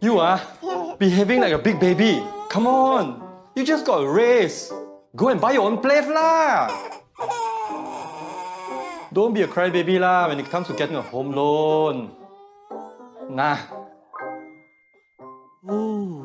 You are behaving like a big baby. Come on, you just got a raise. Go and buy your own place lah. Don't be a crybaby lah when it comes to getting a home loan. Nah. Ooh.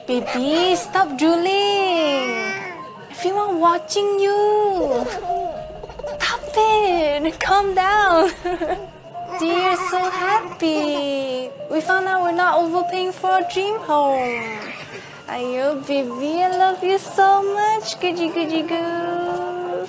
Baby, stop drooling. Everyone watching you. Stop it. Calm down. Dear, so happy. We found out we're not overpaying for our dream home. Ayo, baby, I love you so much. Goody, goody, goo.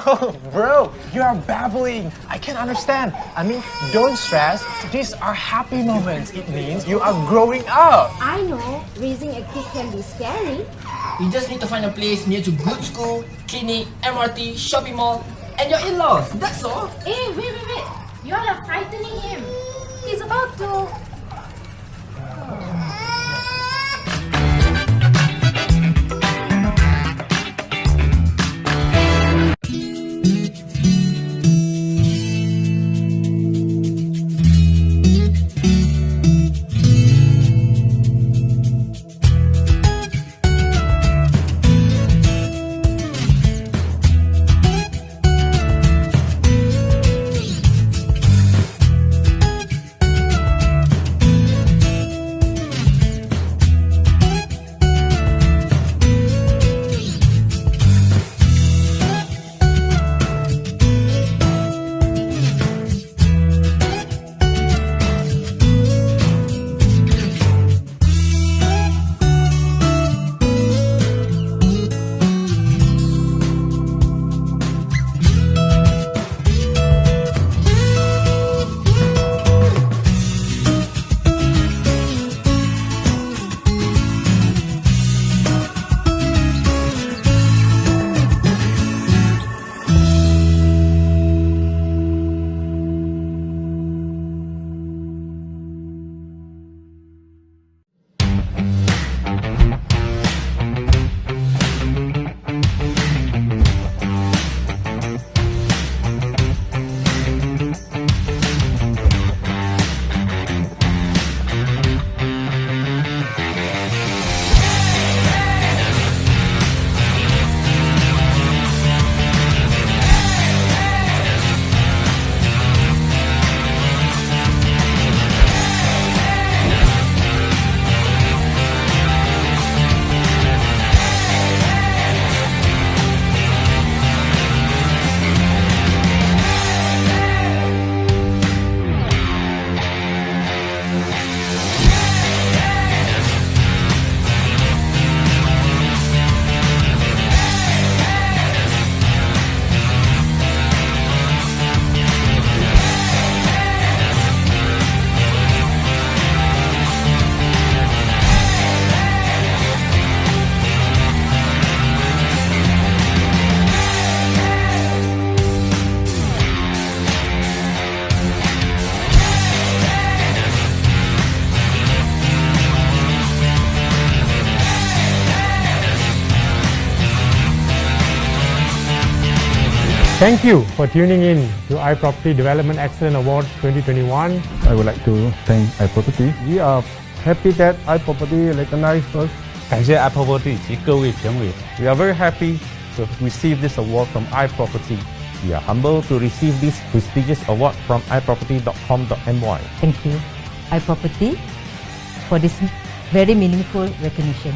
Oh, bro, you are babbling. I can't understand. I mean, don't stress. These are happy moments. It means you are growing up. I know, raising a kid can be scary. You just need to find a place near to good school, clinic, MRT, shopping mall, and your in-laws. That's all. Hey, wait. You all are frightening him. He's about to... Thank you for tuning in to iProperty Development Excellence Award 2021. I would like to thank iProperty. We are happy that iProperty recognized us. 感谢 iProperty 及各位评委。We are very happy to receive this award from iProperty. We are humbled to receive this prestigious award from iProperty.com.my. Thank you, iProperty, for this very meaningful recognition.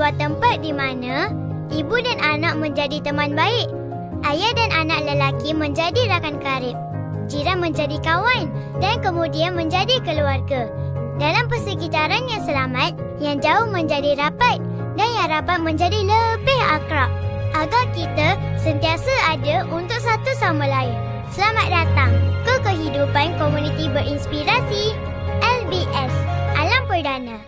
sebuah tempat di mana ibu dan anak menjadi teman baik. Ayah dan anak lelaki menjadi rakan karib. Jiran menjadi kawan dan kemudian menjadi keluarga. Dalam persekitaran yang selamat, yang jauh menjadi rapat dan yang rapat menjadi lebih akrab. Agar kita sentiasa ada untuk satu sama lain. Selamat datang ke kehidupan komuniti berinspirasi LBS Alam Perdana.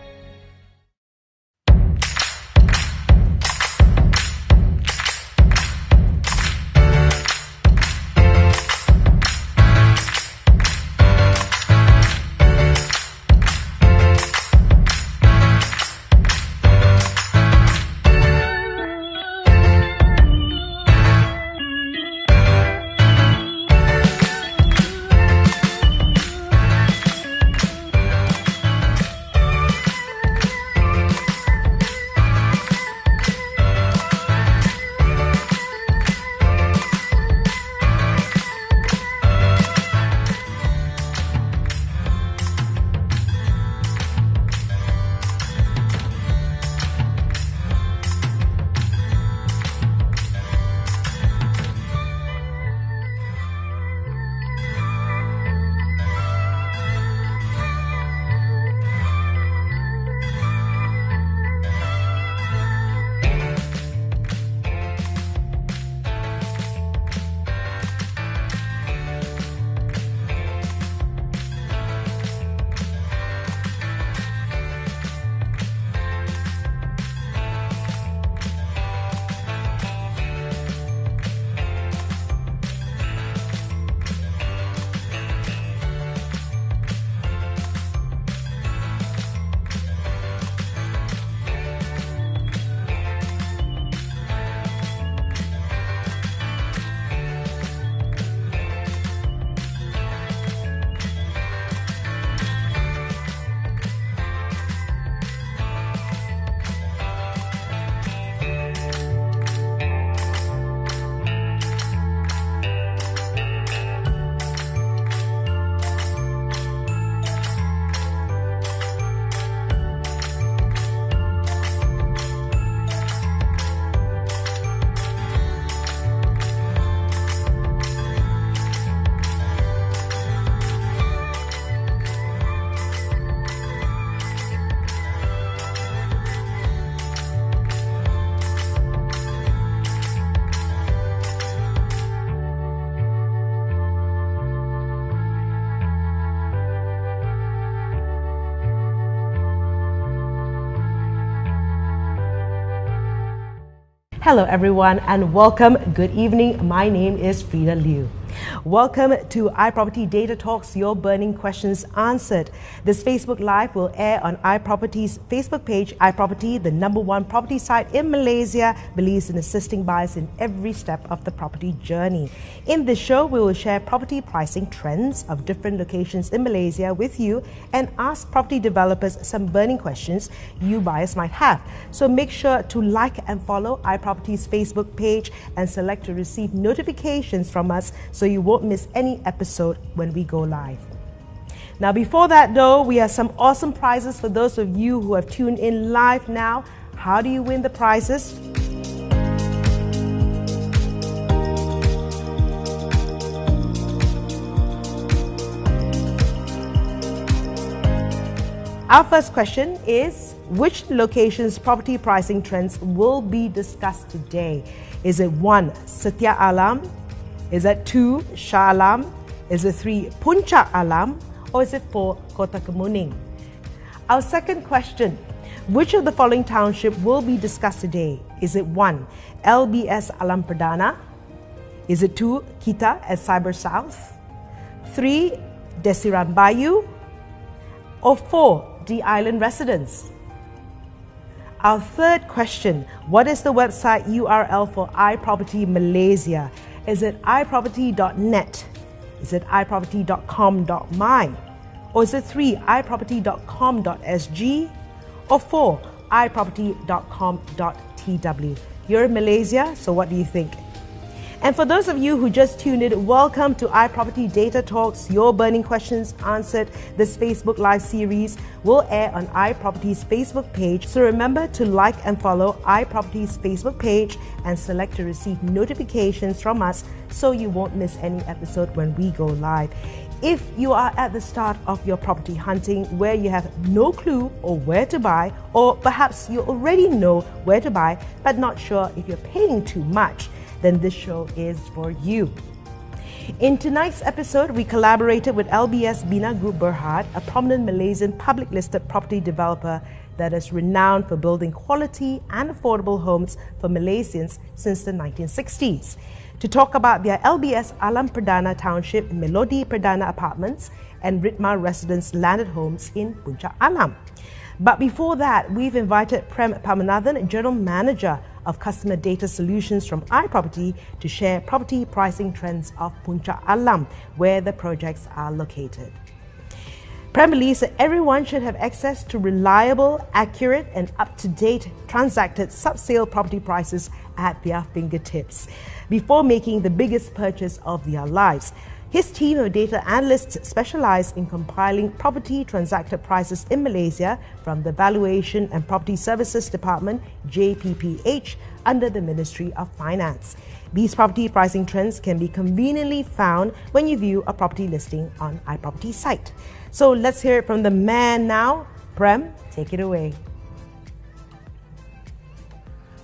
Hello everyone and welcome. Good evening. My name is Frida Liu. Welcome to iProperty Data Talks, your burning questions answered. This Facebook Live will air on iProperty's Facebook page. iProperty, the #1 property site in Malaysia, believes in assisting buyers in every step of the property journey. In this show, we will share property pricing trends of different locations in Malaysia with you and ask property developers some burning questions you buyers might have. So make sure to like and follow iProperty's Facebook page and select to receive notifications from us so you won't miss any episode when we go live. Now, before that though, we have some awesome prizes for those of you who have tuned in live now. How do you win the prizes? Our first question is, which location's property pricing trends will be discussed today? Is it 1, Setia Alam? Is it 2, Shah Alam? Is it 3, Puncak Alam? Or is it 4, Kota Kemuning? Our second question, which of the following township will be discussed today? Is it 1, LBS Alam Perdana? Is it 2, Kita at Cyber South? 3, Desiran Bayu? Or 4, The Island Residence? Our third question, what is the website URL for iProperty Malaysia? Is it iProperty.net? Is it iProperty.com.my? Or is it 3, iProperty.com.sg? Or 4, iProperty.com.tw? You're in Malaysia, so what do you think? And for those of you who just tuned in, welcome to iProperty Data Talks, your burning questions answered. This Facebook Live series will air on iProperty's Facebook page. So remember to like and follow iProperty's Facebook page and select to receive notifications from us so you won't miss any episode when we go live. If you are at the start of your property hunting where you have no clue or where to buy, or perhaps you already know where to buy but not sure if you're paying too much, then this show is for you. In tonight's episode, we collaborated with LBS Bina Group Berhad, a prominent Malaysian public listed property developer that is renowned for building quality and affordable homes for Malaysians since the 1960s. To talk about their LBS Alam Perdana Township, Melodi Perdana Apartments and Ritma Residence landed homes in Puncak Alam. But before that, we've invited Prem Pamanathan, General Manager of Customer Data Solutions from iProperty, to share property pricing trends of Puncak Alam, where the projects are located. Prem believes that everyone should have access to reliable, accurate and up-to-date transacted sub-sale property prices at their fingertips before making the biggest purchase of their lives. His team of data analysts specialize in compiling property transacted prices in Malaysia from the Valuation and Property Services Department, JPPH, under the Ministry of Finance. These property pricing trends can be conveniently found when you view a property listing on iProperty site. So let's hear it from the man now. Prem, take it away.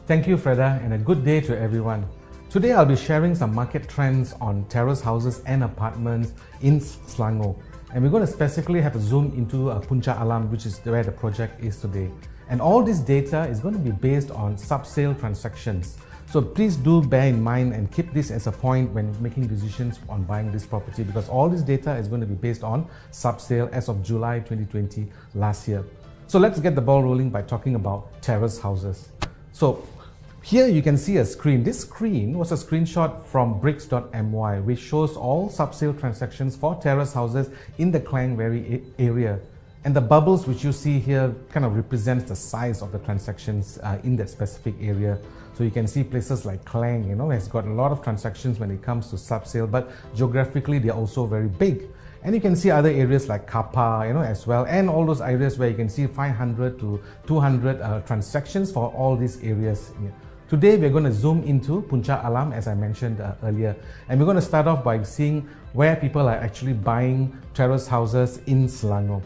Thank you, Freda, and a good day to everyone. Today I'll be sharing some market trends on terrace houses and apartments in Selangor. And we're going to specifically have a zoom into Puncak Alam, which is where the project is today. And all this data is going to be based on sub-sale transactions. So please do bear in mind and keep this as a point when making decisions on buying this property, because all this data is going to be based on sub-sale as of July 2020 last year. So let's get the ball rolling by talking about terrace houses. So here you can see a screen. This screen was a screenshot from bricks.my, which shows all sub-sale transactions for terrace houses in the Klang Valley area. And the bubbles which you see here kind of represents the size of the transactions in that specific area. So you can see places like Klang, has got a lot of transactions when it comes to sub-sale, but geographically they're also very big. And you can see other areas like Kappa, as well, and all those areas where you can see 500 to 200 transactions for all these areas. Today we're going to zoom into Puncak Alam, as I mentioned earlier, and we're going to start off by seeing where people are actually buying terrace houses in Selangor.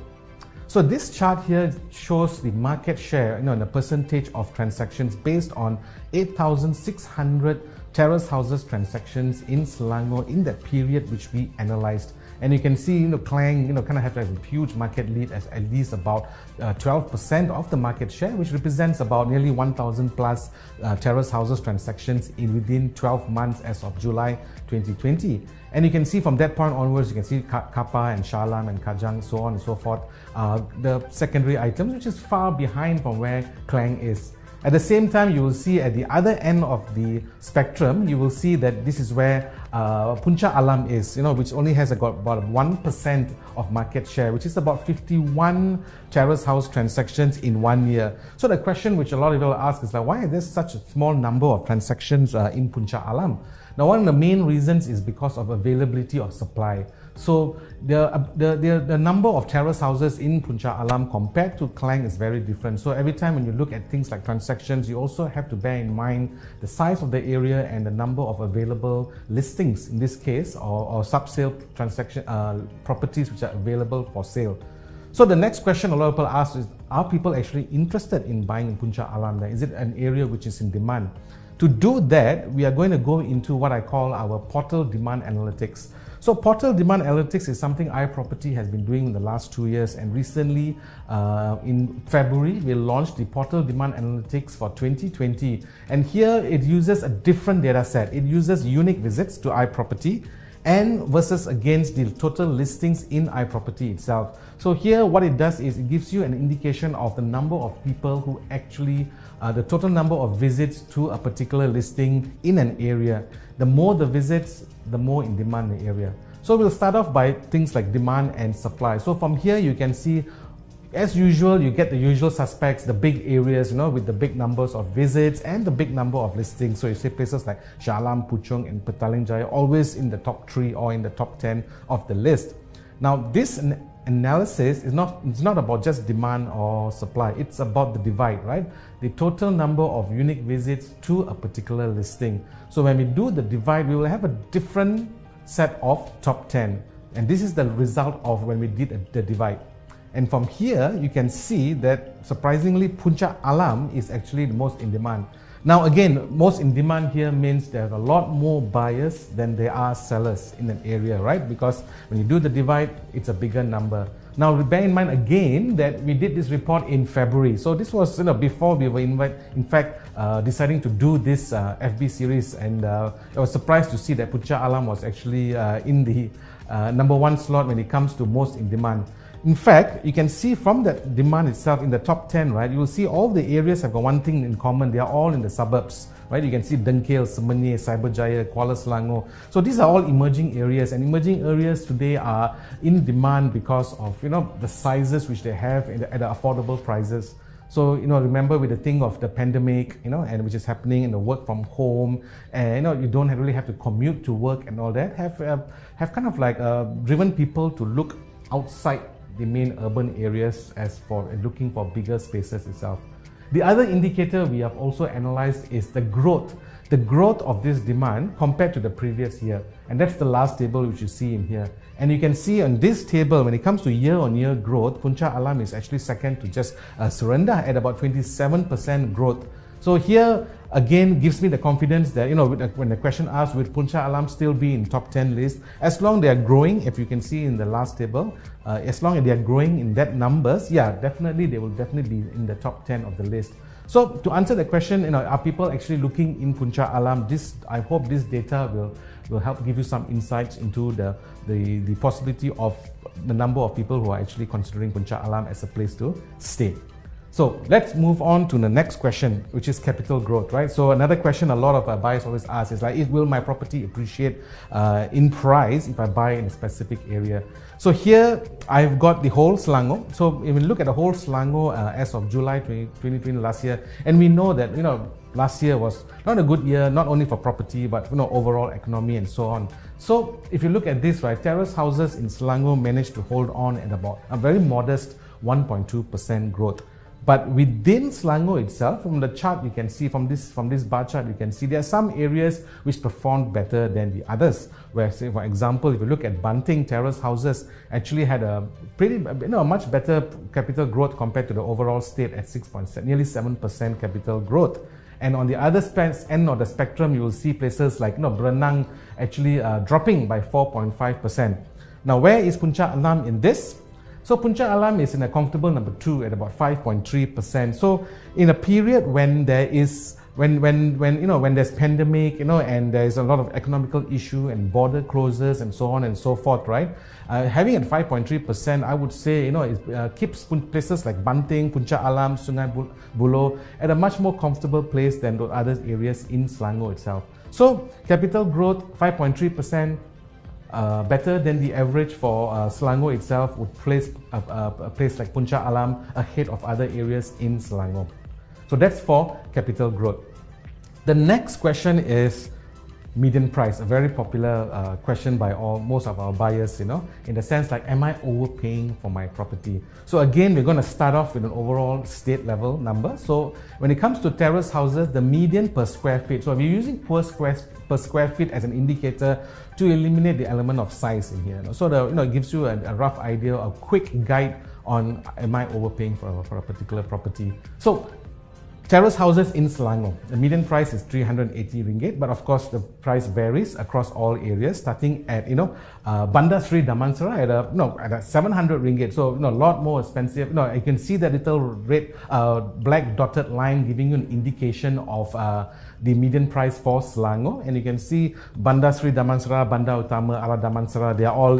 So this chart here shows the market share, in the percentage of transactions based on 8,600 terrace houses transactions in Selangor in that period which we analyzed. And you can see, Klang, kind of have a huge market lead at least about 12% of the market share, which represents about nearly 1,000 plus terrace houses transactions within 12 months as of July 2020. And you can see from that point onwards, you can see Kappa and Shalam and Kajang, so on and so forth, the secondary items, which is far behind from where Klang is. At the same time, you will see at the other end of the spectrum, you will see that this is where Puncak Alam is, which only has about 1% of market share, which is about 51 terrace house transactions in 1 year. So the question which a lot of people ask is like, why is there such a small number of transactions in Puncak Alam? Now, one of the main reasons is because of availability of supply. So the number of terrace houses in Puncak Alam compared to Klang is very different. So every time when you look at things like transactions, you also have to bear in mind the size of the area and the number of available listings in this case, or sub-sale transaction properties which are available for sale. So the next question a lot of people ask is, are people actually interested in buying in Puncak Alam? Is it an area which is in demand? To do that, we are going to go into what I call our portal demand analytics. So portal demand analytics is something iProperty has been doing in the last 2 years, and recently in February we launched the portal demand analytics for 2020, and here it uses a different data set. It uses unique visits to iProperty and versus against the total listings in iProperty itself. So here what it does is it gives you an indication of the number of people who actually, the total number of visits to a particular listing in an area. The more the visits, the more in demand the area. So we'll start off by things like demand and supply. So from here you can see as usual, you get the usual suspects, the big areas, with the big numbers of visits and the big number of listings. So you see places like Shah Alam, Puchong and Petaling Jaya always in the top 3 or in the top 10 of the list. Now, this analysis is not about just demand or supply. It's about the divide, right? The total number of unique visits to a particular listing. So when we do the divide, we will have a different set of top 10. And this is the result of when we did the divide. And from here, you can see that surprisingly, Puncak Alam is actually the most in demand. Now again, most in demand here means there are a lot more buyers than there are sellers in an area, right? Because when you do the divide, it's a bigger number. Now bear in mind again that we did this report in February. So this was before we were deciding to do this FB series, and I was surprised to see that Puncak Alam was actually in the number 1 slot when it comes to most in demand. In fact, you can see from that demand itself in the top 10, right, you will see all the areas have got one thing in common. They are all in the suburbs, right? You can see Dengkil, Semenyih, Cyberjaya, Kuala Selangor. So these are all emerging areas, and emerging areas today are in demand because of, the sizes which they have at the affordable prices. So, remember with the thing of the pandemic, and which is happening in the work from home, and, you don't really have to commute to work and all that, have kind of like driven people to look outside the main urban areas as for looking for bigger spaces itself. The other indicator we have also analyzed is the growth of this demand compared to the previous year. And that's the last table which you see in here. And you can see on this table, when it comes to year-on-year growth, Puncak Alam is actually second to just Serenda at about 27% growth. So here again gives me the confidence that, when the question asks, will Puncak Alam still be in top 10 list? As long as they are growing, if you can see in the last table, as long as they are growing in that numbers, yeah, definitely they will definitely be in the top 10 of the list. So to answer the question, are people actually looking in Puncak Alam? I hope this data will help give you some insights into the possibility of the number of people who are actually considering Puncak Alam as a place to stay. So let's move on to the next question, which is capital growth, right? So another question a lot of buyers always ask is like, will my property appreciate in price if I buy in a specific area? So here I've got the whole Selangor. So if we look at the whole Selangor as of July 2020 last year, and we know that last year was not a good year, not only for property but overall economy and so on. So if you look at this, right, terrace houses in Selangor managed to hold on at about a very modest 1.2% growth. But within Selangor itself, from the chart you can see, from this bar chart you can see there are some areas which performed better than the others. Where, say for example, if you look at Banting, terrace houses actually had a much better capital growth compared to the overall state at 6.7, nearly 7% capital growth. And on the other end of the spectrum, you will see places like Berenang actually dropping by 4.5%. Now, where is Puncak Alam in this? So Puncak Alam is in a comfortable number 2 at about 5.3%. So in a period when there is when there's pandemic, and there's a lot of economical issue and border closures and so on and so forth, right? Having at 5.3%, I would say, it keeps places like Banting, Puncak Alam, Sungai Buloh at a much more comfortable place than those other areas in Selangor itself. So capital growth 5.3%. Better than the average for Selangor itself, would place a place like Puncak Alam ahead of other areas in Selangor. So that's for capital growth. The next question is median price, a very popular question by most of our buyers, in the sense like, am I overpaying for my property? So again, we're going to start off with an overall state level number. So when it comes to terrace houses, the median per square feet, so if you're using per square feet as an indicator to eliminate the element of size in here. So it gives you a rough idea, a quick guide on, am I overpaying for a particular property? So terrace houses in Selangor, the median price is 380 ringgit, but of course the price varies across all areas, starting at Bandar Sri Damansara at 700 ringgit, so a lot more expensive. You can see that little red black dotted line giving you an indication of the median price for Selangor, and you can see Bandar Sri Damansara, Bandar Utama, Ala Damansara, they are all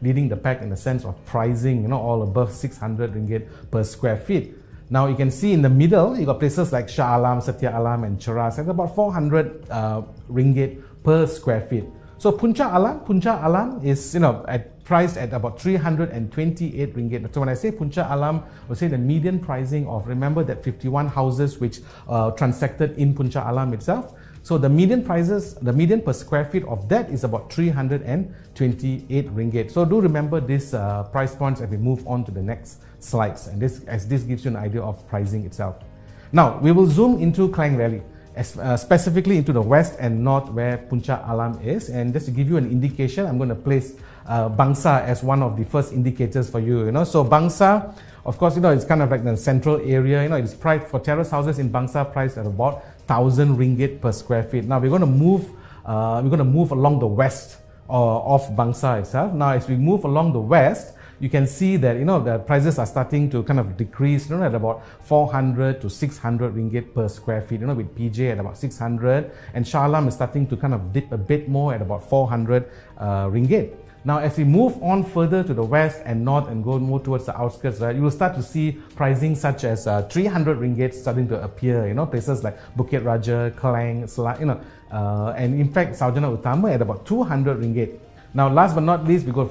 leading the pack in the sense of pricing, all above 600 ringgit per square feet. Now you can see in the middle, you got places like Shah Alam, Setia Alam and Cheras at about 400 ringgit per square feet. So Puncak Alam is at priced at about 328 ringgit. So when I say Puncak Alam, we'll say the median pricing of, remember that 51 houses which transacted in Puncak Alam itself. So the median prices, the median per square feet of that is about 328 ringgit. So do remember this price points as we move on to the next slides, and this gives you an idea of pricing itself. Now we will zoom into Klang Valley, specifically into the west and north where Puncak Alam is. And just to give you an indication, I'm going to place Bangsa as one of the first indicators for you. So Bangsa, of course, it's kind of like the central area. It's priced for terrace houses in Bangsa, priced at about 1,000 ringgit per square feet. Now we're going to move along the west of Bangsa itself. Now as we move along the west, you can see that the prices are starting to kind of decrease, at about 400 to 600 ringgit per square feet. With PJ at about 600, and Shah Alam is starting to kind of dip a bit more at about 400 ringgit. Now, as we move on further to the west and north and go more towards the outskirts, right, you will start to see pricing such as 300 ringgit starting to appear. Places like Bukit Raja, Klang, and in fact, Saujana Utama at about 200 ringgit. Now, last but not least, we go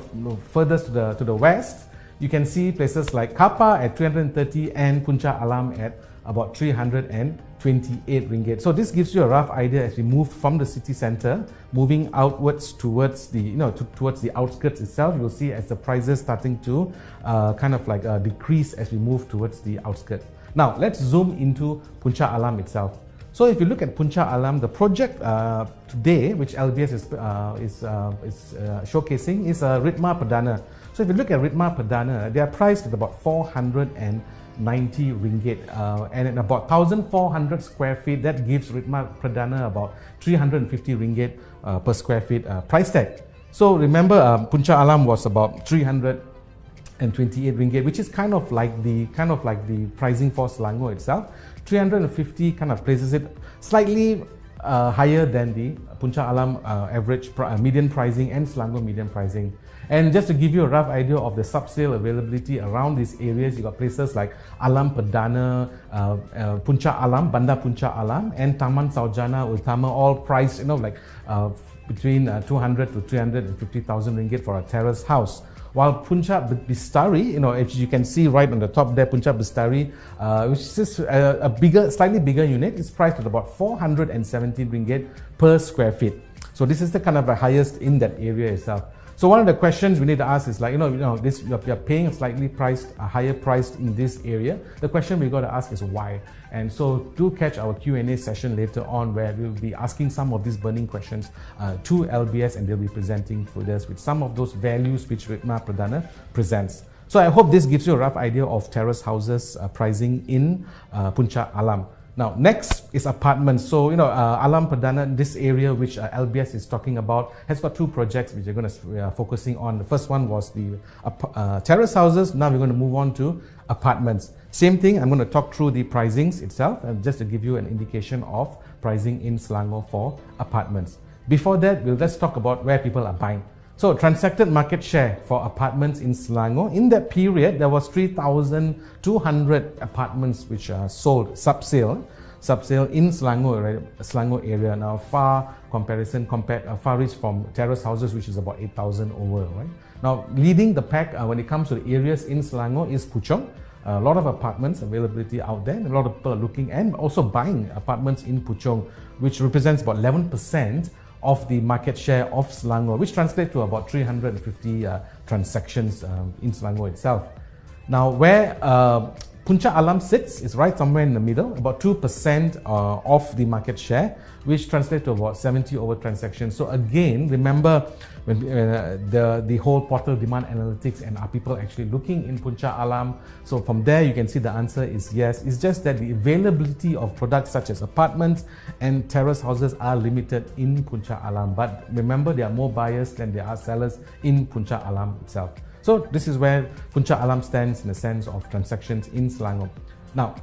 further to the west. You can see places like Kapa at 330 and Puncak Alam at about 328 ringgit. So this gives you a rough idea as we move from the city center, moving outwards towards the towards the outskirts itself. You'll see as the prices starting to decrease as we move towards the outskirts. Now let's zoom into Puncak Alam itself. So if you look at Puncak Alam, the project today, which LBS is showcasing, is Ritma Perdana. So if you look at Ritma Perdana, they are priced at about 490 ringgit, and at about 1,400 square feet, that gives Ritma Perdana about 350 ringgit per square feet price tag. So remember, Puncak Alam was about 328 ringgit, which is kind of like the pricing for Selangor itself. 350 kind of places it slightly higher than the Puncak Alam average median pricing and Selangor median pricing. And just to give you a rough idea of the sub-sale availability around these areas, you got places like Alam Perdana, Puncak Alam, Bandar Puncak Alam, and Taman Saujana Utama, all priced between 200 to 350,000 ringgit for a terrace house. While Puncak Bistari, as you can see right on the top there, Puncak Bistari, which is a slightly bigger unit, is priced at about 417 ringgit per square feet. So this is the kind of the highest in that area itself. So one of the questions we need to ask is like, you're paying a slightly higher price in this area. The question we got to ask is why. And so do catch our Q&A session later on, where we'll be asking some of these burning questions to LBS, and they'll be presenting for us with some of those values which Ritma Perdana presents. So I hope this gives you a rough idea of terrace houses pricing in Puncak Alam. Now, next is apartments. So, Alam Perdana, this area which LBS is talking about, has got two projects which we are focusing on. The first one was the terrace houses. Now we're going to move on to apartments. Same thing, I'm going to talk through the pricings itself, just to give you an indication of pricing in Selangor for apartments. Before that, let's talk about where people are buying. So, transacted market share for apartments in Selangor. In that period, there was 3,200 apartments which are sold, sub-sale in Selangor area. Now, far reach from terrace houses, which is about 8,000 over. Right? Now, leading the pack when it comes to the areas in Selangor is Puchong. A lot of apartments availability out there, and a lot of people are looking and also buying apartments in Puchong, which represents about 11% of the market share of Selangor, which translates to about 350 transactions in Selangor itself. Now, where Puncak Alam sits is right somewhere in the middle, about 2% of the market share, which translates to about 70 over transactions. So again, remember when the whole portal demand analytics, and are people actually looking in Puncak Alam? So from there you can see the answer is yes. It's just that the availability of products such as apartments and terrace houses are limited in Puncak Alam. But remember, there are more buyers than there are sellers in Puncak Alam itself. So this is where Puncak Alam stands in the sense of transactions in Selangor. Now,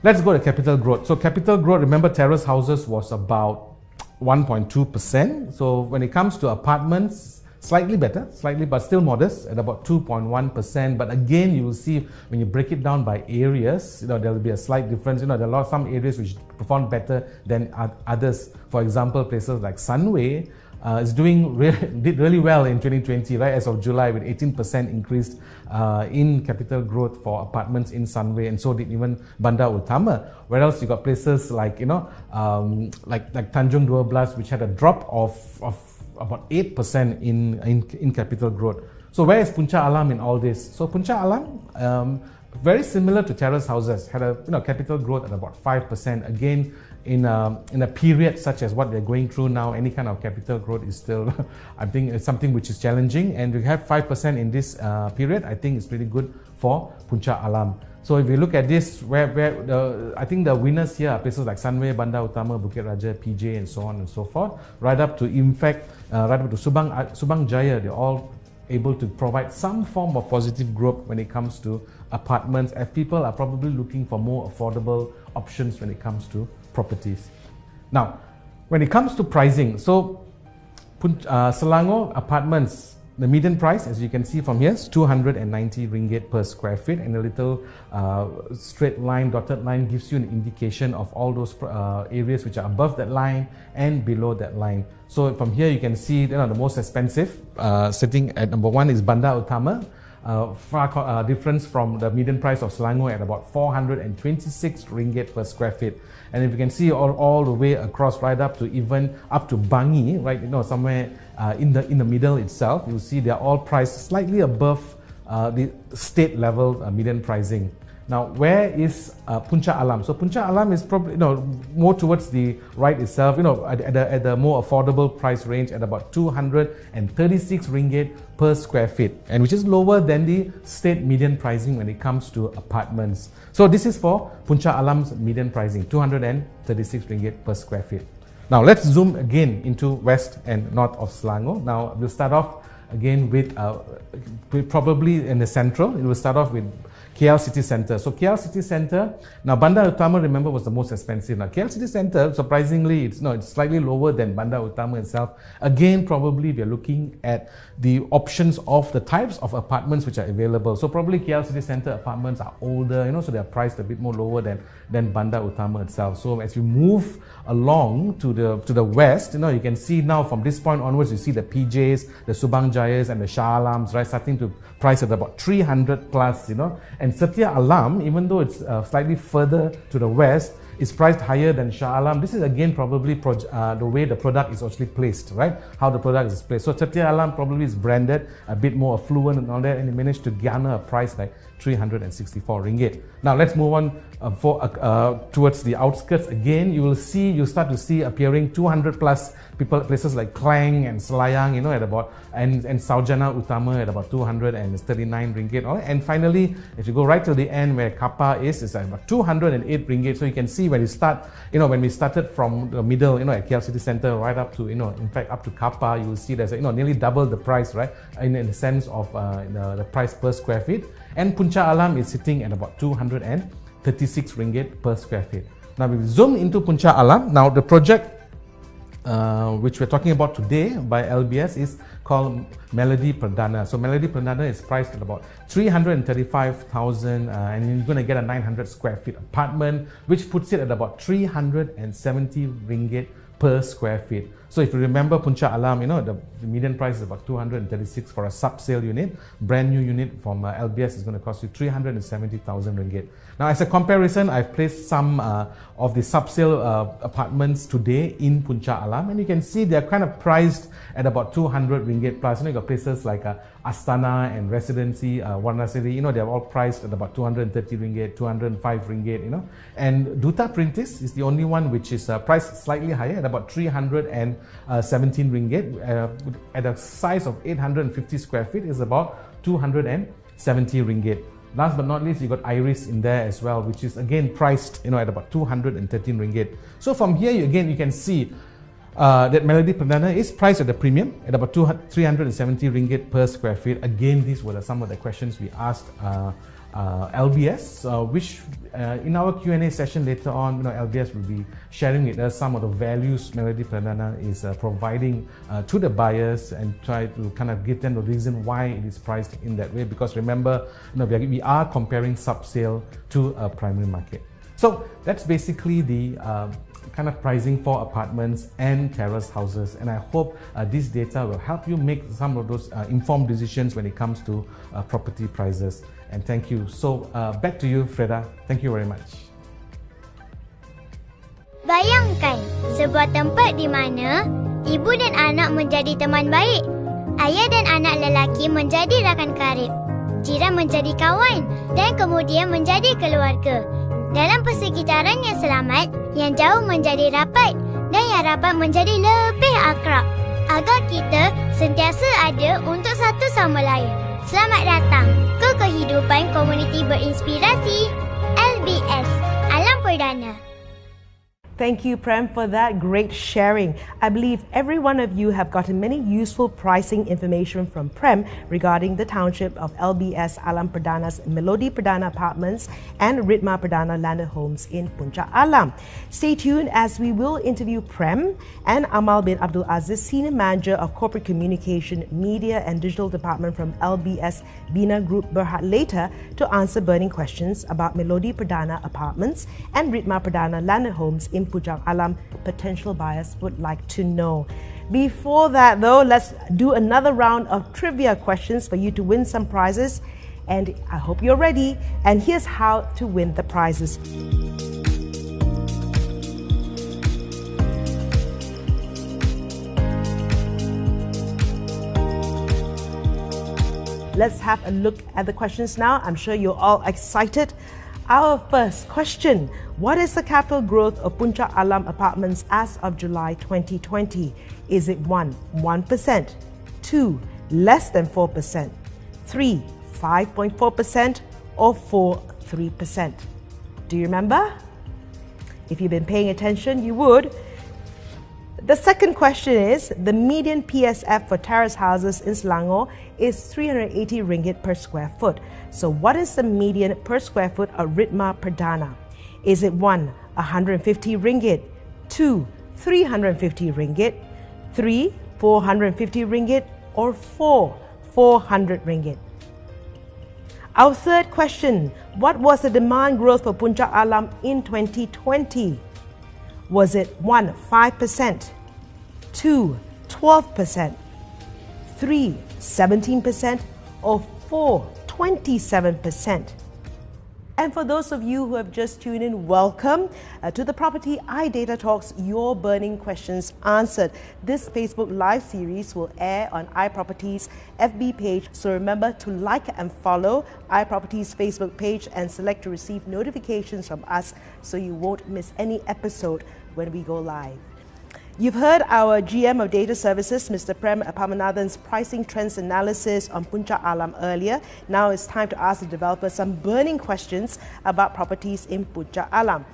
let's go to capital growth. So capital growth, remember terrace houses was about 1.2%. So when it comes to apartments, slightly better, but still modest at about 2.1%. But again, you will see when you break it down by areas, there will be a slight difference. There are some areas which perform better than others. For example, places like Sunway, did really well in 2020, right? As of July, with 18% increase in capital growth for apartments in Sunway, and so did even Bandar Utama. Whereas you got places like like Tanjung 12, which had a drop of about 8% in capital growth. So where is Puncak Alam in all this? So Puncak Alam, very similar to terrace houses, had a capital growth at about 5%. Again, in a period such as what we're going through now, any kind of capital growth is still, I think, it's something which is challenging. And to have 5% in this period, I think it's really good for Puncak Alam. So if you look at this, I think the winners here are places like Sunway, Bandar Utama, Bukit Raja, PJ, and so on and so forth, right up to, in fact, right up to Subang Jaya. They're all able to provide some form of positive growth when it comes to apartments, as people are probably looking for more affordable options when it comes to properties. Now, when it comes to pricing, so Selangor apartments, the median price, as you can see from here, is 290 ringgit per square feet, and a little straight line, dotted line, gives you an indication of all those areas which are above that line and below that line. So from here you can see the most expensive, sitting at number 1 is Bandar Utama, far difference from the median price of Selangor at about 426 ringgit per square feet. And if you can see all the way across, right up to even up to Bangi, right, somewhere in the middle itself, you'll see they're all priced slightly above the state level median pricing. Now, where is Puncak Alam? So Puncak Alam is probably more towards the right itself, at the more affordable price range at about 236 ringgit per square feet, and which is lower than the state median pricing when it comes to apartments. So this is for Puncak Alam's median pricing, 236 ringgit per square feet. Now let's zoom again into west and north of Selangor. Now we'll start off again with probably in the central. It will start off with KL City Centre. So KL City Centre, now Bandar Utama, remember, was the most expensive. Now KL City Centre, surprisingly, it's slightly lower than Bandar Utama itself. Again, probably we are looking at the options of the types of apartments which are available. So probably KL City Centre apartments are older, so they are priced a bit more lower than Bandar Utama itself. So as you move along to the west, you can see now from this point onwards, you see the PJs, the Subang Jayas, and the Shah Alams, right, starting to price at about 300 plus, and Setia Alam, even though it's slightly further to the west, is priced higher than Shah Alam. This is again probably the way the product is actually placed, right? How the product is placed. So Setia Alam probably is branded a bit more affluent and all that, and it managed to garner a price like 364 ringgit. Now let's move on towards the outskirts. Again, you'll start to see appearing 200 plus places like Klang and Selayang, at about, and Saujana Utama at about 239 ringgit. And finally, if you go right to the end where Kappa is, it's at about 208 ringgit. So you can see when you start, when we started from the middle, at KL City Centre, right up to, in fact, up to Kappa, you will see there's, nearly double the price, right? In the sense of the price per square feet. And Puncak Alam is sitting at about 236 ringgit per square feet. Now we zoom into Puncak Alam. Now the project which we're talking about today by LBS is called Melody Perdana. So Melody Perdana is priced at about 335,000 and you're going to get a 900 square feet apartment, which puts it at about 370 ringgit per square feet. So if you remember Puncak Alam, the median price is about 236 for a sub-sale unit. Brand new unit from LBS is going to cost you 370,000 ringgit. Now as a comparison, I've placed some of the sub-sale apartments today in Puncak Alam, and you can see they're kind of priced at about 200 ringgit plus. You got places like Astana and Residency, Warnasiri, they're all priced at about 230 ringgit, 205 ringgit, And Duta Printis is the only one which is priced slightly higher at about 317 ringgit. At a size of 850 square feet is about 270 ringgit. Last but not least, you got Iris in there as well, which is again priced, at about 213 ringgit. So from here, you can see that Melody Perdana is priced at a premium at about 370 ringgit per square feet. Again, these were some of the questions we asked LBS, which in our Q&A session later on, LBS will be sharing with us some of the values Melody Perdana is providing to the buyers, and try to kind of give them the reason why it is priced in that way. Because remember, we are comparing sub-sale to a primary market. So that's basically the kind of pricing for apartments and terrace houses, and I hope this data will help you make some of those informed decisions when it comes to property prices. And thank you. So back to you, Freda. Thank you very much. Bayangkan sebuah tempat di mana ibu dan anak menjadi teman baik, ayah dan anak lelaki menjadi rakan karib, jiran menjadi kawan dan kemudian menjadi keluarga. Dalam persekitaran yang selamat, yang jauh menjadi rapat dan yang rapat menjadi lebih akrab, agar kita sentiasa ada untuk satu sama lain. Selamat datang ke kehidupan komuniti berinspirasi LBS Alam Perdana. Thank you, Prem, for that great sharing. I believe every one of you have gotten many useful pricing information from Prem regarding the township of LBS Alam Perdana's Melody Perdana Apartments and Ritma Perdana Landed Homes in Puncak Alam. Stay tuned as we will interview Prem and Amal bin Abdul Aziz, Senior Manager of Corporate Communication, Media and Digital Department from LBS Bina Group Berhad later to answer burning questions about Melody Perdana Apartments and Ritma Perdana Landed Homes in Puncak Alam potential buyers would like to know. Before that though, let's do another round of trivia questions for you to win some prizes, and I hope you're ready, and here's how to win the prizes. Let's have a look at the questions now. I'm sure you're all excited. Our first question: what is the capital growth of Puncak Alam Apartments as of July 2020? Is it 1, 1%, 2, less than 4%, 3, 5.4%, or 4, 3%? Do you remember? If you've been paying attention, you would. The second question is, the median PSF for terrace houses in Selangor is 380 ringgit per square foot. So what is the median per square foot of Ritma Perdana? Is it 1, 150 ringgit, 2, 350 ringgit, 3, 450 ringgit, or 4, 400 ringgit? Our third question: what was the demand growth for Puncak Alam in 2020? Was it 1, 5%, 2, 12%, 3, 17%, or 4, 27%? And for those of you who have just tuned in, welcome to the Property iData Talks Your Burning Questions Answered. This Facebook Live series will air on iProperty's FB page, so remember to like and follow iProperty's Facebook page and select to receive notifications from us so you won't miss any episode when we go live. You've heard our GM of Data Services, Mr. Prem Pamanathan's pricing trends analysis on Puncak Alam earlier. Now it's time to ask the developer some burning questions about properties in Puncak Alam.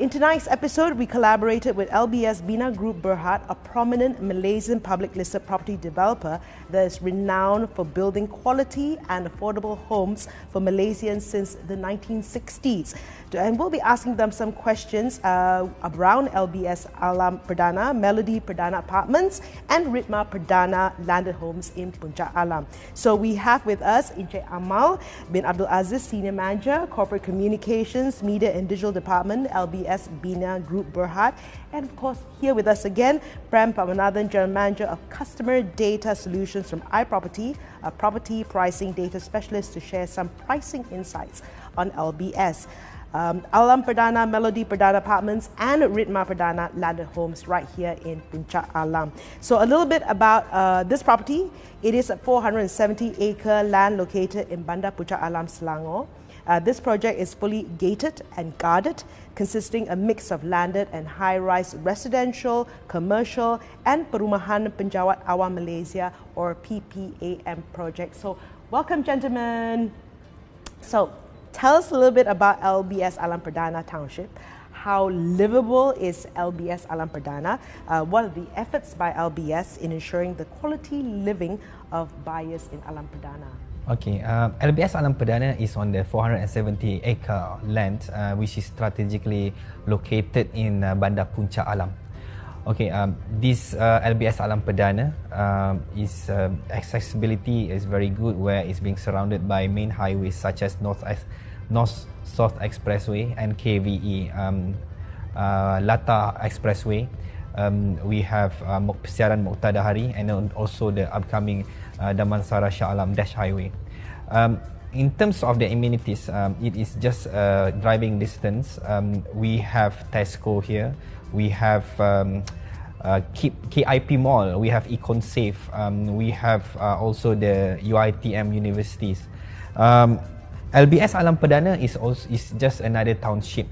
In tonight's episode, we collaborated with LBS Bina Group Berhad, a prominent Malaysian public listed property developer that is renowned for building quality and affordable homes for Malaysians since the 1960s. And we'll be asking them some questions around LBS Alam Perdana, Melody Perdana Apartments, and Ritma Perdana Landed Homes in Puncak Alam. So we have with us Encik Amal bin Abdul Aziz, Senior Manager, Corporate Communications, Media and Digital Department, LBS Bina Group Berhad, and of course here with us again, Prem Pamanathan, General Manager of Customer Data Solutions from iProperty, a property pricing data specialist, to share some pricing insights on LBS. Alam Perdana, Melody Perdana Apartments, and Ritma Perdana Landed Homes right here in Puncak Alam. So a little bit about this property. It is a 470-acre land located in Bandar Puncak Alam, Selangor. This project is fully gated and guarded, consisting a mix of landed and high-rise residential, commercial, and Perumahan Penjawat Awam Malaysia, or PPAM project. So welcome, gentlemen. So tell us a little bit about LBS Alam Perdana Township. How livable is LBS Alam Perdana? What are the efforts by LBS in ensuring the quality living of buyers in Alam Perdana? Okay, LBS Alam Perdana is on the 470-acre land, which is strategically located in Bandar Puncak Alam. Okay, this LBS Alam Perdana is accessibility is very good, where it's being surrounded by main highways such as North-South Expressway and KVE, Lata Expressway. We have Siaran Muqtadahari, and also the upcoming Damansara Shah Alam Dash Highway. In terms of the amenities, it is just driving distance. We have Tesco here. We have KIP Mall. We have Econ Safe. We have also the UiTM universities. LBS Alam Perdana is just another township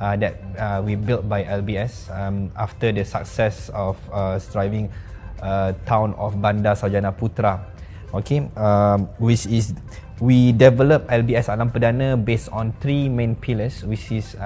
that we built by LBS after the success of striving town of Bandar Sarjana Putra. Okay, which is we developed LBS Alam Perdana based on 3 main pillars, which is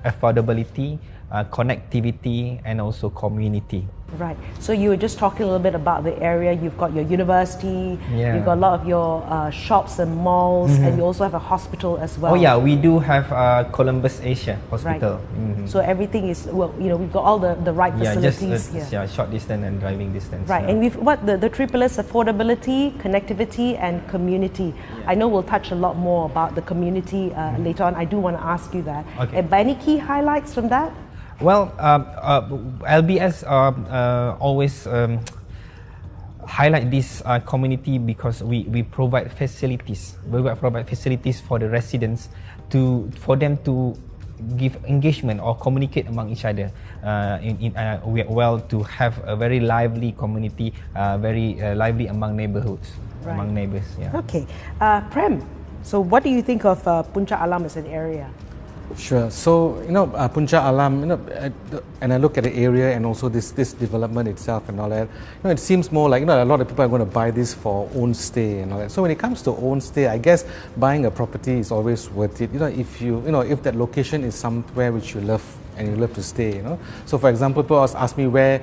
affordability, connectivity, and also community. Right. So you were just talking a little bit about the area. You've got your university, you've got a lot of your shops and malls, and you also have a hospital as well. Oh yeah, we do have Columbus Asia Hospital. Right. So everything is, well, you know, we've got all the right facilities. Short distance and driving distance. Right. And we've the three pillars: affordability, connectivity, and community. I know we'll touch a lot more about the community later on. I do want to ask you that. Okay. But any key highlights from that? Well, LBS always highlight this community because we provide facilities. We provide facilities for the residents for them to give engagement or communicate among each other. To have a very lively community, very lively among neighborhoods, among neighbors. Yeah. Okay, Prem. So, what do you think of Puncak Alam as an area? Sure. So, Puncak Alam, and I look at the area and also this development itself and all that, it seems more like, a lot of people are going to buy this for own stay and all that. So when it comes to own stay, I guess buying a property is always worth it. If that location is somewhere which you love and you love to stay, So for example, people always ask me where's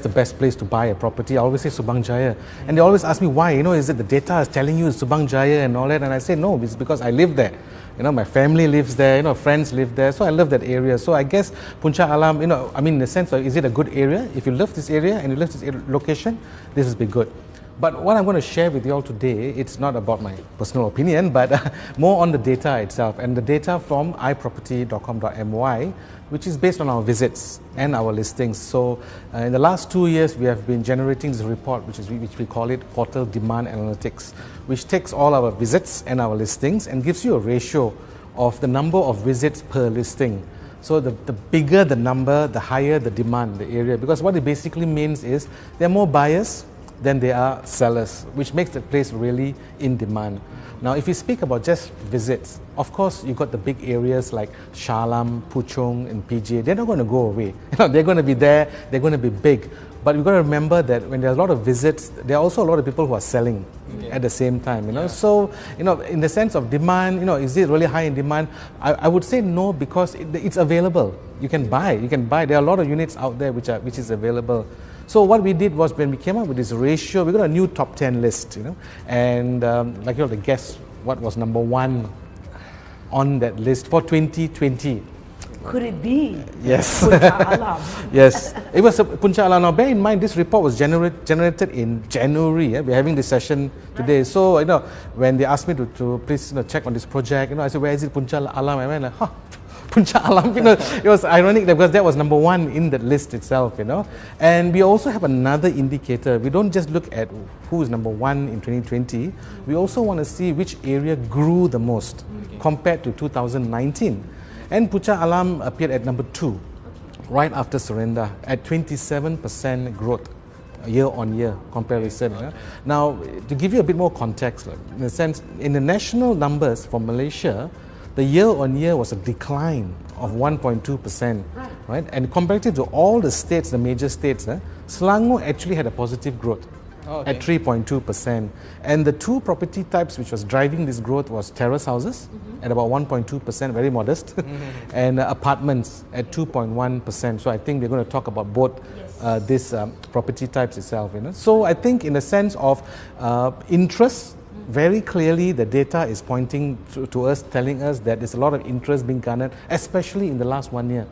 the best place to buy a property. I always say Subang Jaya. And they always ask me why, is it the data is telling you it's Subang Jaya and all that? And I say no, it's because I live there. My family lives there, friends live there, so I love that area. So I guess Puncak Alam, in the sense of, is it a good area? If you love this area and you love this location, this will be good. But what I'm going to share with you all today, it's not about my personal opinion, but more on the data itself, and the data from iProperty.com.my, which is based on our visits and our listings. So in the last 2 years, we have been generating this report, which we call it Portal Demand Analytics, which takes all our visits and our listings and gives you a ratio of the number of visits per listing. So the bigger the number, the higher the demand, the area, because what it basically means is there are more buyers than there are sellers, which makes the place really in demand. Now, if you speak about just visits, of course, you've got the big areas like Shah Alam, Puchong, and PJ. They're not going to go away. They're going to be there, they're going to be big. But you've got to remember that when there are a lot of visits, there are also a lot of people who are selling at the same time. So, in the sense of demand, is it really high in demand? I would say no, because it's available. You can buy. There are a lot of units out there which is available. So what we did was, when we came up with this ratio, we got a new top 10 list, and to guess what was number 1 on that list for 2020. Could it be? Yes. Puncak Alam. Yes, it was Puncak Alam. Now, bear in mind, this report was generated in January. We're having this session today. So, when they asked me to please check on this project, I said, where is it, Puncak Alam? I went like, Puncak Alam, it was ironic because that was number 1 in the list itself, And we also have another indicator. We don't just look at who is number 1 in 2020. We also want to see which area grew the most compared to 2019. And Puncak Alam appeared at number 2, right after Surrender, at 27% growth year-on-year comparison. Now, to give you a bit more context, in the sense, in the national numbers for Malaysia, the year-on-year was a decline of 1.2%, right? And comparative to all the states, the major states, Selangor actually had a positive growth at 3.2%. And the 2 property types which was driving this growth was terrace houses at about 1.2%, very modest, and apartments at 2.1%. So I think we're going to talk about both these property types itself. So I think in the sense of interest, very clearly the data is pointing to us, telling us that there's a lot of interest being garnered, especially in the last 1 year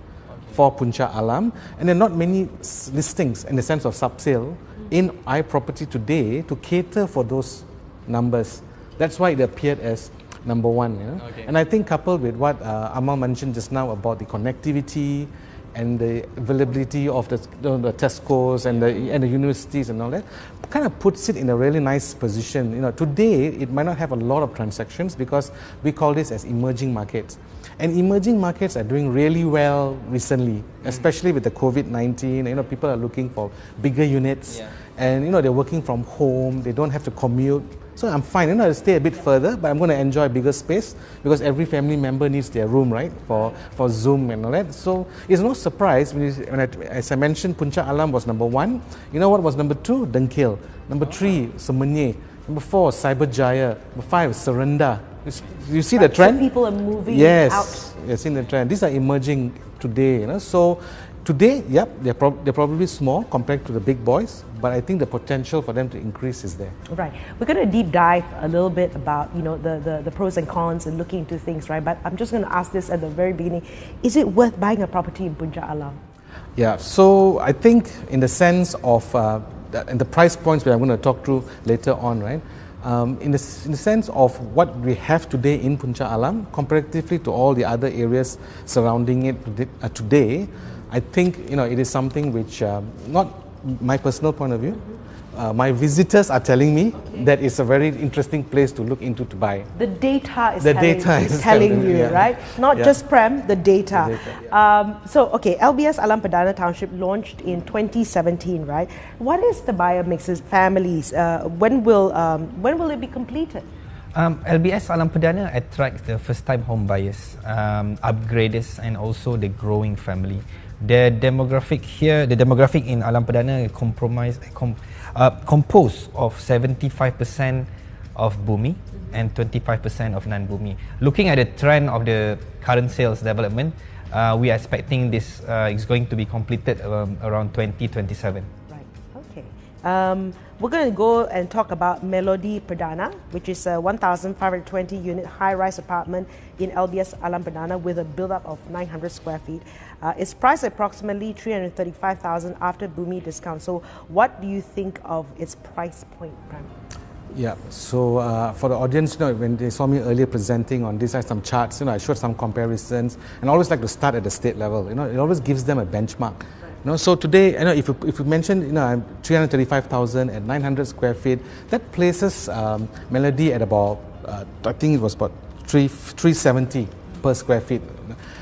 for Puncak Alam. And there are not many listings in the sense of sub-sale in iProperty today to cater for those numbers. That's why it appeared as number one. You know? Okay. And I think coupled with what Amal mentioned just now about the connectivity and the availability of the Tesco's and the universities and all that, kind of puts it in a really nice position. You know, today it might not have a lot of transactions because we call this as emerging markets. And emerging markets are doing really well recently, especially with the COVID-19. You know, people are looking for bigger units, and you know, they're working from home. They don't have to commute. So I'm fine. You know, I'll stay a bit further, but I'm going to enjoy bigger space because every family member needs their room, right, for Zoom and all that. So it's no surprise as I mentioned, Puncak Alam was number 1. You know what was number 2? Dengkil. Number 3, Semenyih. Number 4, Cyberjaya. Number 5, Serenda. You see the trend? So people are moving yes, out. Yes, in the trend. These are emerging today. You know, so today, yep, they're probably small compared to the big boys, but I think the potential for them to increase is there. Right. We're going to deep dive a little bit about, you know, the pros and cons and looking into things, right? But I'm just going to ask this at the very beginning: is it worth buying a property in Puncak Alam? Yeah. So I think in the sense of and the price points that I'm going to talk through later on, right? In the sense of what we have today in Puncak Alam, comparatively to all the other areas surrounding it today, I think, you know, it is something which, not my personal point of view, my visitors are telling me that it's a very interesting place to look into to buy. The data is telling telling you, yeah. right? Not just Prem, the data. The data, So, okay, LBS Alam Perdana Township launched in 2017, right? What is the buyer mixes, families? When will it be completed? LBS Alam Perdana attracts the first-time home buyers, upgraders, and also the growing family. The demographic in Alam Perdana composed of 75% of Bumi and 25% of non-Bumi. Looking at the trend of the current sales development, we are expecting this is going to be completed around 2027. Right. Okay. We're going to go and talk about Melody Perdana, which is a 1,520 unit high-rise apartment in LBS Alam Perdana with a build-up of 900 square feet. It's priced at approximately 335,000 after Bumi discount. So what do you think of its price point, Prem? Yeah, so for the audience, you know, when they saw me earlier presenting on this, I had some charts, you know, I showed some comparisons, and I always like to start at the state level. You know, it always gives them a benchmark. You know, so today, you know, if you mention, you know, 335,000 at 900 square feet, that places Melody at about, I think it was about 370 per square feet.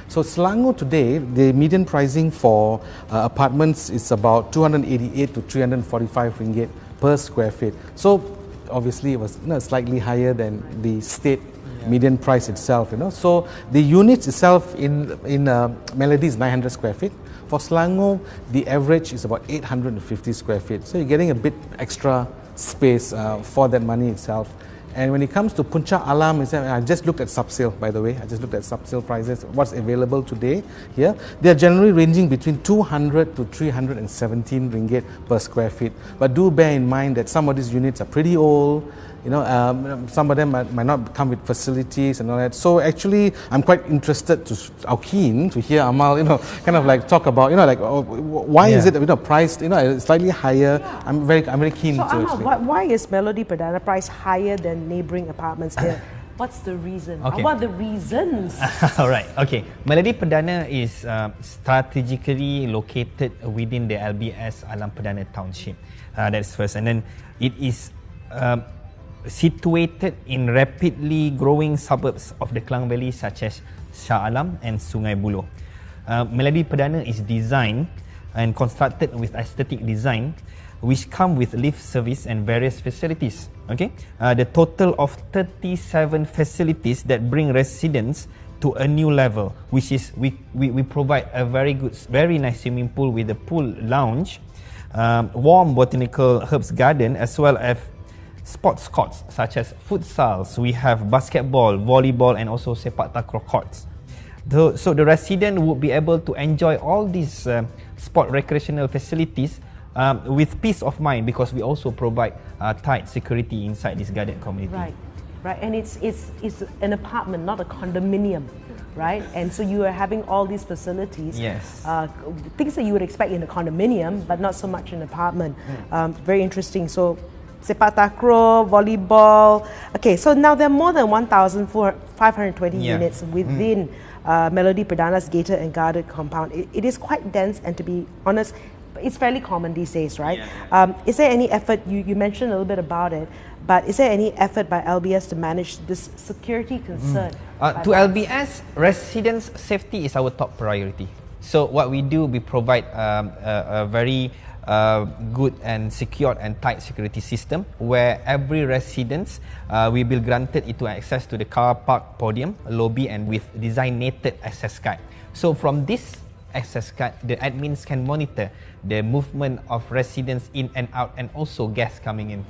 So Selangor today, the median pricing for apartments is about 288 to 345 ringgit per square feet. So obviously it was, you know, slightly higher than the state median price itself. You know, so the units itself in Melody is 900 square feet. For Selangor, the average is about 850 square feet. So you're getting a bit extra space for that money itself. And when it comes to Puncak Alam, I just looked at sub-sale, by the way. I just looked at sub-sale prices, what's available today here. They're generally ranging between 200 to 317 ringgit per square feet. But do bear in mind that some of these units are pretty old. You know, some of them might not come with facilities and all that. So actually, I'm quite interested keen to hear Amal, you know, kind of like talk about, you know, like why is it, you know, priced, you know, slightly higher. I'm very keen to Amal, actually. why is Melody Perdana priced higher than neighbouring apartments here? What's the reason? Okay. I want the reasons. Alright, okay. Melody Perdana is strategically located within the LBS Alam Perdana Township. That's first. And then it is situated in rapidly growing suburbs of the Klang Valley such as Shah Alam and Sungai Buloh. Melody Perdana is designed and constructed with aesthetic design which come with lift service and various facilities. Okay, the total of 37 facilities that bring residents to a new level, which is we provide a very nice swimming pool with a pool lounge, warm botanical herbs garden, as well as sports courts such as futsals. We have basketball, volleyball, and also sepak takraw courts. So the resident would be able to enjoy all these sport recreational facilities with peace of mind, because we also provide tight security inside this guarded community. Right, and it's an apartment, not a condominium, right? And so you are having all these facilities. Yes. Things that you would expect in a condominium, but not so much in an apartment. Very interesting. So sepak takraw, volleyball. Okay, so now there are more than 1,520 units within Melody Perdana's gated and guarded compound. It is quite dense, and to be honest, it's fairly common these days, right? Is there any effort, you mentioned a little bit about it, but is there any effort by LBS to manage this security concern? To LBS, residents' safety is our top priority. So what we do, we provide a very good and secure and tight security system where every residents will be granted into access to the car park podium, lobby, and with designated access card. So from this access card, the admins can monitor the movement of residents in and out, and also guests coming in.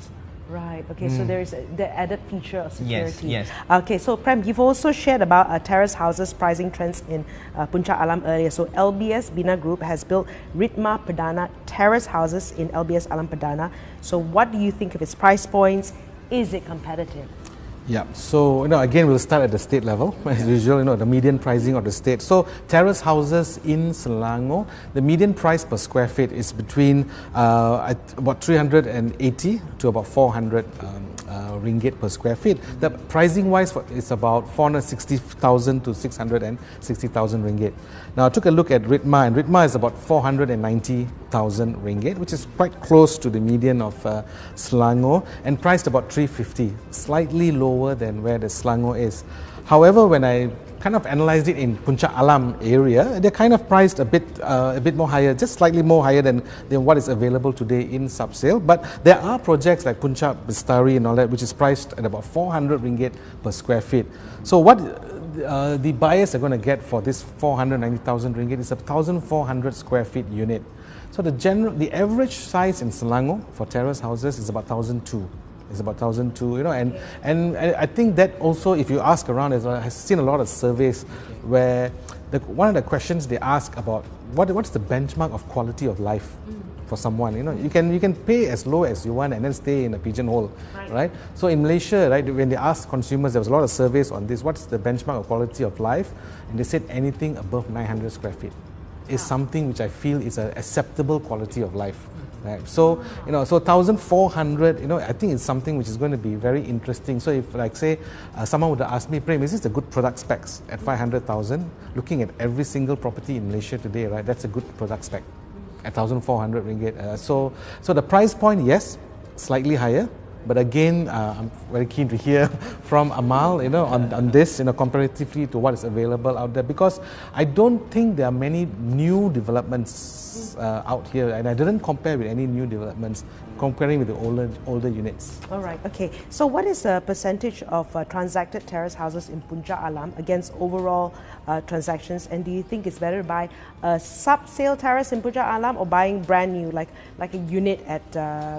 Right, okay, so there is the added feature of security. Yes. Okay, so Prem, you've also shared about terrace houses pricing trends in Puncak Alam earlier. So LBS Bina Group has built Ritma Perdana terrace houses in LBS Alam Perdana. So what do you think of its price points? Is it competitive? Yeah, so again we'll start at the state level as usual, the median pricing of the state. So terrace houses in Selangor, the median price per square feet is between about 380 to about 400 ringgit per square feet. The pricing wise is about 460,000 to 660,000 ringgit. Now I took a look at Ritma, and Ritma is about 490,000 ringgit, which is quite close to the median of Selangor, and priced about 350, slightly lower than where the Selangor is. However, when I kind of analysed it in Puncak Alam area, they're kind of priced a bit more higher, just slightly more higher than what is available today in sub-sale. But there are projects like Puncak Bestari and all that, which is priced at about 400 ringgit per square feet. So what the buyers are going to get for this 490,000 ringgit is a 1,400 square feet unit. So the average size in Selangor for terrace houses is about 1,200. It's about 1,200, and I think that also, if you ask around, I've seen a lot of surveys where one of the questions they ask about what's the benchmark of quality of life for someone. You can pay as low as you want and then stay in a pigeonhole, right? So in Malaysia, right, when they ask consumers, there was a lot of surveys on this. What's the benchmark of quality of life? And they said anything above 900 square feet is something which I feel is an acceptable quality of life. Right. So, so 1,400, I think it's something which is going to be very interesting. So if, like, say, someone would ask me, Prem, is this a good product specs at 500,000? Looking at every single property in Malaysia today, right, that's a good product spec at 1,400 ringgit. So the price point, yes, slightly higher. But again, I'm very keen to hear from Amal, on this, comparatively to what is available out there, because I don't think there are many new developments out here, and I didn't compare with any new developments, comparing with the older units. All right, okay. So what is the percentage of transacted terrace houses in Puncak Alam against overall transactions, and do you think it's better to buy a sub-sale terrace in Puncak Alam or buying brand new, like a unit at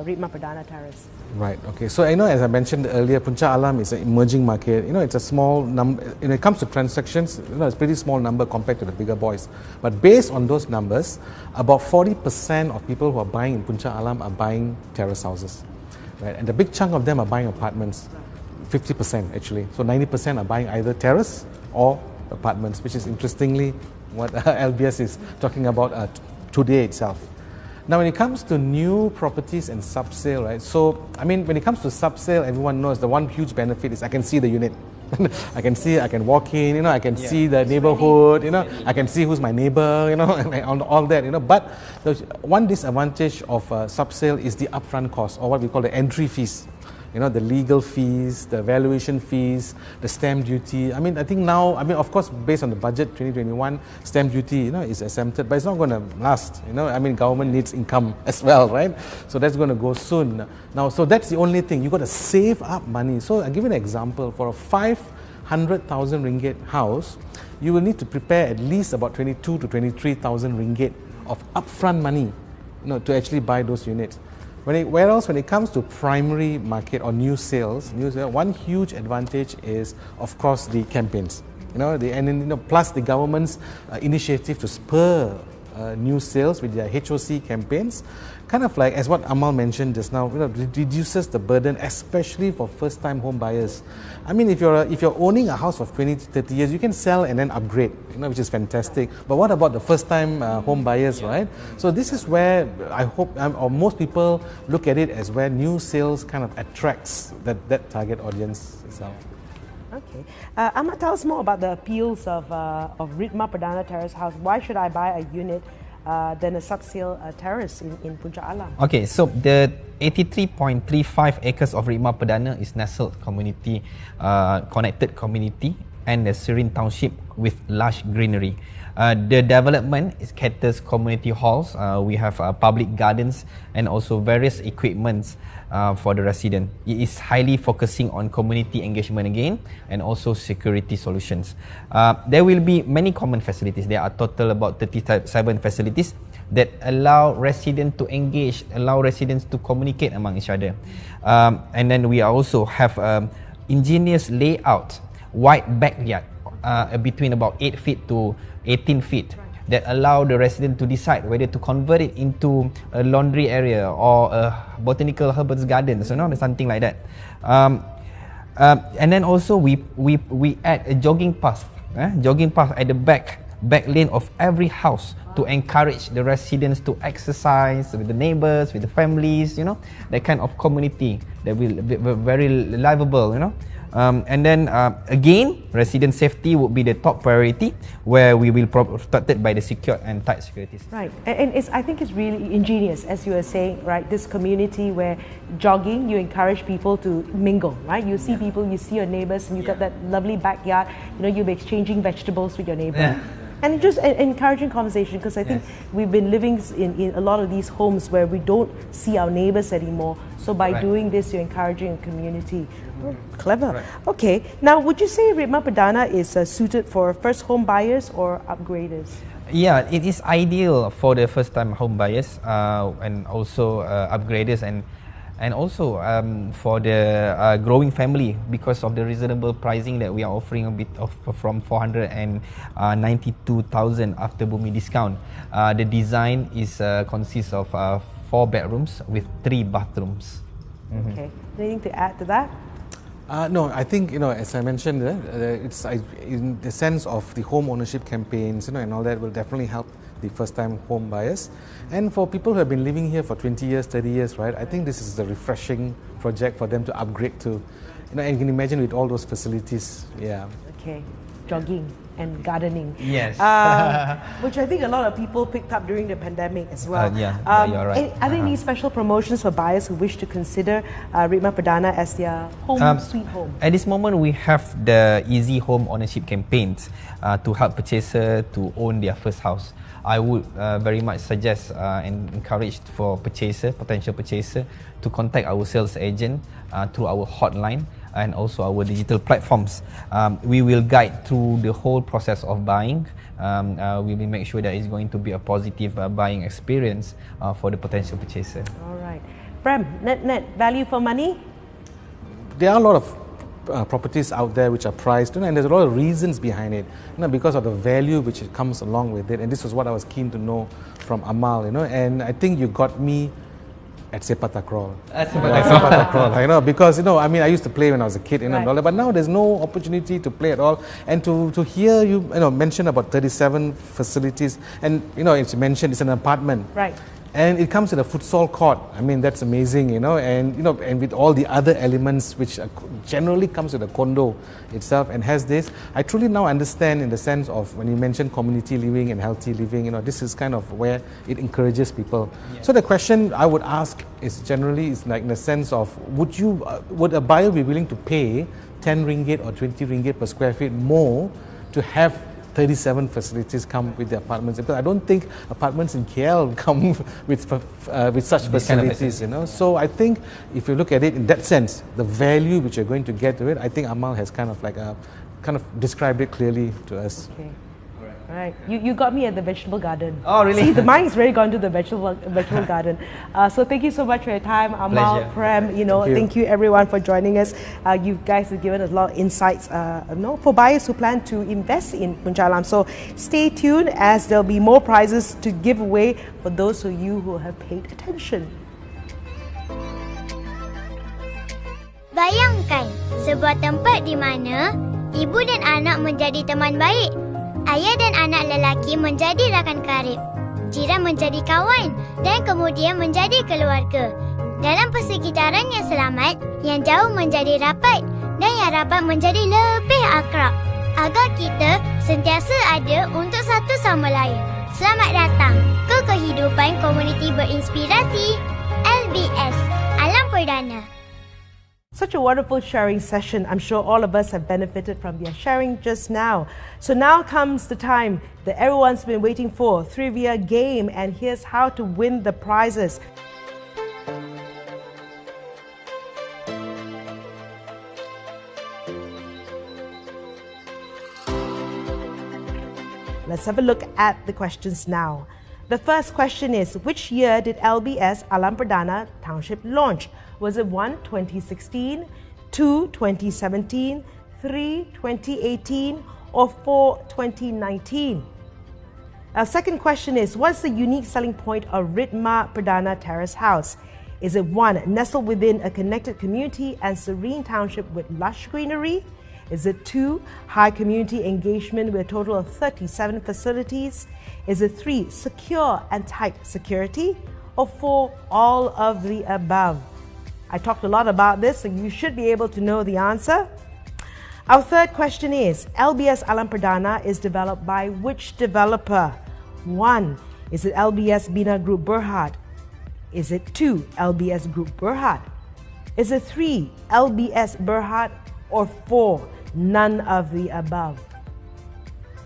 Ritma Perdana Terrace? Right, okay. So as I mentioned earlier, Puncak Alam is an emerging market. It's a small number. When it comes to transactions, it's a pretty small number compared to the bigger boys. But based on those numbers, about 40% of people who are buying in Puncak Alam are buying terrace houses, right? And the big chunk of them are buying apartments, 50% actually. So 90% are buying either terrace or apartments, which is interestingly what LBS is talking about today itself. Now, when it comes to new properties and sub-sale, right? So, when it comes to sub-sale, everyone knows the one huge benefit is I can see the unit. I can walk in, I can see the neighborhood, I can see who's my neighbor, and all that, But the one disadvantage of sub-sale is the upfront cost, or what we call the entry fees. The legal fees, the valuation fees, the stamp duty. I think now, of course, based on the budget 2021, stamp duty, is exempted, but it's not going to last. Government needs income as well, right? So that's going to go soon. Now, so that's the only thing. You've got to save up money. So I'll give you an example. For a 500,000 ringgit house, you will need to prepare at least about 22 to 23,000 ringgit of upfront money, to actually buy those units. Whereas when it comes to primary market or new sales, one huge advantage is, of course, the campaigns. Plus the government's initiative to spur new sales with their HOC campaigns. Kind of like, as what Amal mentioned just now, reduces the burden, especially for first-time home buyers. I mean, if you're owning a house for 20 to 30 years, you can sell and then upgrade, which is fantastic. But what about the first-time home buyers, right? So this is where I hope, or most people look at it as where new sales kind of attracts that target audience itself. Okay. Ahmad, tell us more about the appeals of Ritma Perdana Terrace House. Why should I buy a unit than a subsale terrace in Puncak Alam? Okay, so the 83.35 acres of Ritma Perdana is nestled community, connected community and a serene township with lush greenery. The development caters community halls. We have public gardens and also various equipments for the resident. It is highly focusing on community engagement again and also security solutions. There will be many common facilities. There are total about 37 facilities that allow residents to engage, allow residents to communicate among each other. And then we also have ingenious layout, wide backyard between about 8 feet to 18 feet that allow the resident to decide whether to convert it into a laundry area or a botanical herbal garden, so something like that. And then also we add a jogging path at the back lane of every house to encourage the residents to exercise with the neighbors, with the families, that kind of community that will be very livable, And then again, resident safety would be the top priority, where we will protected by the secure and tight security system. Right, and I think it's really ingenious, as you were saying, right? This community where jogging, you encourage people to mingle, right? You see people, you see your neighbors, and you got that lovely backyard. You'll be exchanging vegetables with your neighbor. Yeah. And just encouraging conversation, because I think we've been living in a lot of these homes where we don't see our neighbors anymore. So by doing this, you're encouraging a community. Oh, clever. Right. Okay, now would you say Ritma Perdana is suited for first home buyers or upgraders? Yeah, it is ideal for the first time home buyers and also upgraders and also for the growing family, because of the reasonable pricing that we are offering, a bit of from 492,000 after Bumi discount. The design is consists of 4 bedrooms with 3 bathrooms. Okay, anything to add to that? No, I think, as I mentioned, it's in the sense of the home ownership campaigns, and all that will definitely help the first-time home buyers. And for people who have been living here for 20 years, 30 years, right, I think this is a refreshing project for them to upgrade to. And you can imagine with all those facilities, yeah. Okay, jogging and gardening. Yes. Which I think a lot of people picked up during the pandemic as well. You're right. Are there any special promotions for buyers who wish to consider Ritma Perdana as their home, sweet home? At this moment, we have the Easy Home Ownership campaigns to help purchasers to own their first house. I would very much suggest and encourage for potential purchaser, to contact our sales agent through our hotline and also our digital platforms. We will guide through the whole process of buying. We will make sure that it's going to be a positive buying experience for the potential purchaser. All right. Prem, net value for money? There are a lot of properties out there which are priced, and there's a lot of reasons behind it, because of the value which it comes along with it. And this was what I was keen to know from Amal, and I think you got me at sepak takraw. Because I used to play when I was a kid, and all that, but now there's no opportunity to play at all. And to hear you mention about 37 facilities, and it's mentioned it's an apartment, right? And it comes with a futsal court. I mean, that's amazing, and with all the other elements which generally comes with a condo itself, and has this. I truly now understand in the sense of when you mention community living and healthy living, this is kind of where it encourages people. Yes. So the question I would ask is generally like in the sense of, would a buyer be willing to pay 10 ringgit or 20 ringgit per square feet more to have 37 facilities come with the apartments? Because I don't think apartments in KL come with such facilities, So I think if you look at it in that sense, the value which you're going to get to it, I think Amal has kind of described it clearly to us. Okay. Right. You got me at the vegetable garden. Oh, really? See, the mind's really gone to the vegetable garden. So thank you so much for your time, Amal, Pleasure. Prem. Thank you everyone for joining us. You guys have given us a lot of insights for buyers who plan to invest in Puncak Alam. So stay tuned as there'll be more prizes to give away for those of you who have paid attention. Bayangkan sebuah tempat di mana ibu dan anak menjadi teman baik. Ayah dan anak lelaki menjadi rakan karib, jiran menjadi kawan dan kemudian menjadi keluarga. Dalam persekitaran yang selamat, yang jauh menjadi rapat dan yang rapat menjadi lebih akrab. Agar kita sentiasa ada untuk satu sama lain. Selamat datang ke kehidupan komuniti berinspirasi LBS Alam Perdana. Such a wonderful sharing session. I'm sure all of us have benefited from their sharing just now. So now comes the time that everyone's been waiting for, trivia game, and here's how to win the prizes. Let's have a look at the questions now. The first question is, which year did LBS Alam Perdana Township launch? Was it 1, 2016, 2, 2017, 3, 2018, or 4, 2019? Our second question is, what's the unique selling point of Ritma Perdana Terrace House? Is it 1, nestled within a connected community and serene township with lush greenery? Is it 2, high community engagement with a total of 37 facilities? Is it 3, secure and tight security? Or 4, all of the above? I talked a lot about this, so you should be able to know the answer. Our third question is, LBS Alam Perdana is developed by which developer? 1, is it LBS Bina Group Berhad? Is it 2, LBS Group Berhad? Is it 3, LBS Berhad? Or 4, none of the above?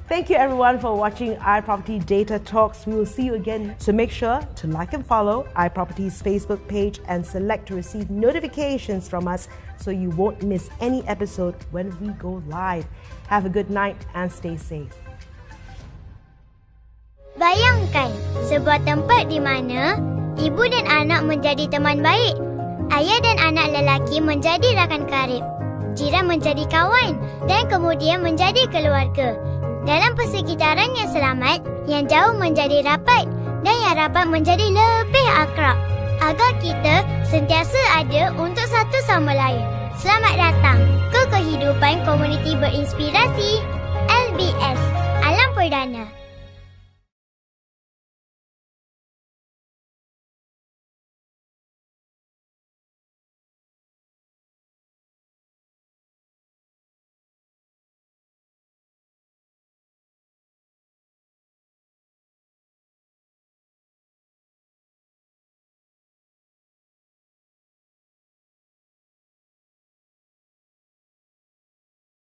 Thank you everyone for watching iProperty Data Talks. We will see you again. So make sure to like and follow iProperty's Facebook page and select to receive notifications from us so you won't miss any episode when we go live. Have a good night and stay safe. Bayangkan sebuah tempat di mana ibu dan anak menjadi teman baik. Ayah dan anak lelaki menjadi rakan karib, jiran menjadi kawan dan kemudian menjadi keluarga. Dalam persekitaran yang selamat, yang jauh menjadi rapat dan yang rapat menjadi lebih akrab. Agar kita sentiasa ada untuk satu sama lain. Selamat datang ke kehidupan komuniti berinspirasi LBS Alam Perdana.